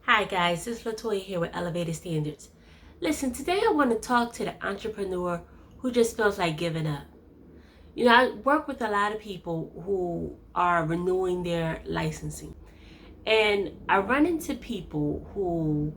Hi guys, this is Latoya here with Elevated Standards. Listen, today I want to talk to the entrepreneur who just feels like giving up. I work with a lot of people who are renewing their licensing. And I run into people who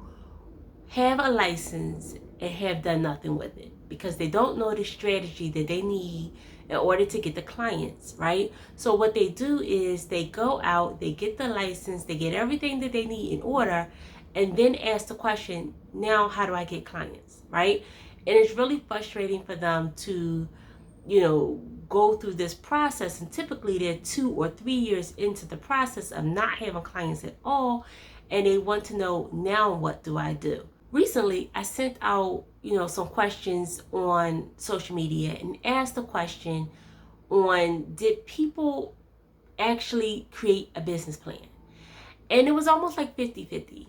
have a license and have done nothing with it because they don't know the strategy that they need in order to get the clients, right? So what they do is they go out, they get the license, they get everything that they need in order, and then ask the question, now how do I get clients, right? And it's really frustrating for them to, go through this process. And typically they're 2 or 3 years into the process of not having clients at all. And they want to know, now what do I do? Recently, I sent out, some questions on social media and asked the question on, did people actually create a business plan? And it was almost like 50-50.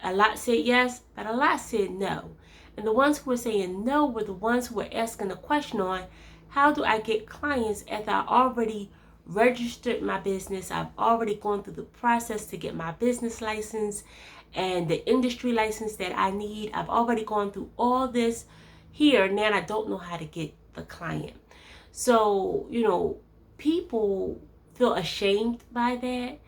A lot said yes, but a lot said no. And the ones who were saying no were the ones who were asking the question on, how do I get clients after I already registered my business? I've already gone through the process to get my business license and the industry license that I need. I've already gone through all this here. Now I don't know how to get the client. So, people feel ashamed by that.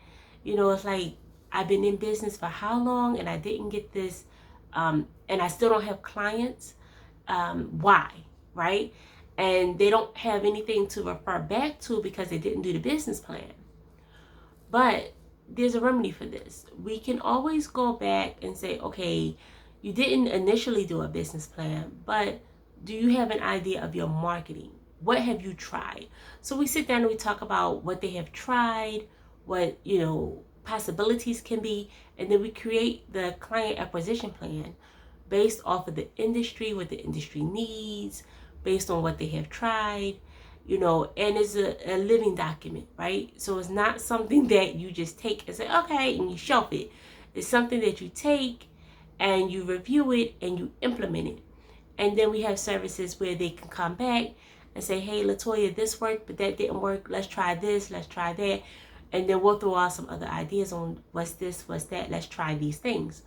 It's like, I've been in business for how long and I didn't get this, and I still don't have clients. Why? Right? And they don't have anything to refer back to because they didn't do the business plan. But there's a remedy for this. We can always go back and say, okay, you didn't initially do a business plan, but do you have an idea of your marketing? What have you tried? So we sit down and we talk about what they have tried, what, possibilities can be, and then we create the client acquisition plan based off of the industry, what the industry needs, based on what they have tried, and it's a living document, right? So it's not something that you just take and say, okay, and you shelf it. It's something that you take and you review it and you implement it. And then we have services where they can come back and say, hey, Latoya, this worked, but that didn't work. Let's try this, let's try that. And then we'll throw out some other ideas on what's this, what's that. Let's try these things.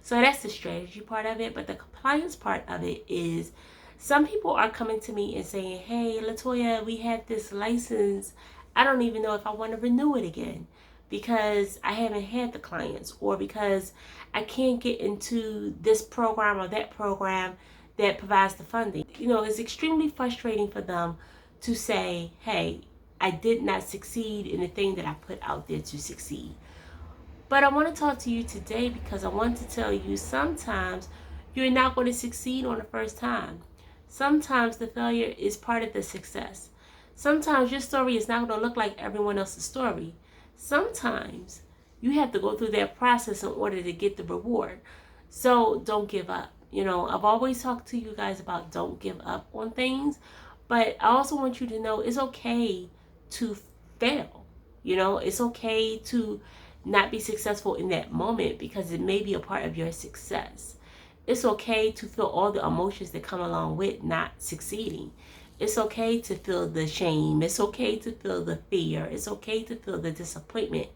So that's the strategy part of it. But the compliance part of it is some people are coming to me and saying, hey, Latoya, we have this license. I don't even know if I want to renew it again because I haven't had the clients, or because I can't get into this program or that program that provides the funding. It's extremely frustrating for them to say, hey, I did not succeed in the thing that I put out there to succeed. But I want to talk to you today because I want to tell you sometimes you're not going to succeed on the first time. Sometimes the failure is part of the success. Sometimes your story is not going to look like everyone else's story. Sometimes you have to go through that process in order to get the reward. So don't give up. I've always talked to you guys about don't give up on things, but I also want you to know it's okay to fail. It's okay to not be successful in that moment because it may be a part of your success. It's okay to feel all the emotions that come along with not succeeding. It's okay to feel the shame. It's okay to feel the fear. It's okay to feel the disappointment.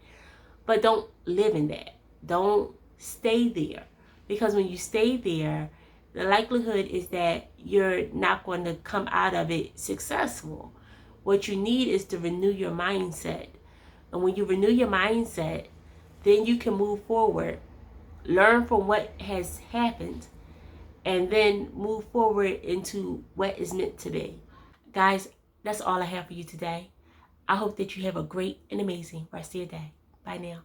But don't live in that. Don't stay there. Because when you stay there, the likelihood is that you're not going to come out of it successful. What you need is to renew your mindset. And when you renew your mindset, then you can move forward, learn from what has happened, and then move forward into what is meant to be. Guys, that's all I have for you today. I hope that you have a great and amazing rest of your day. Bye now.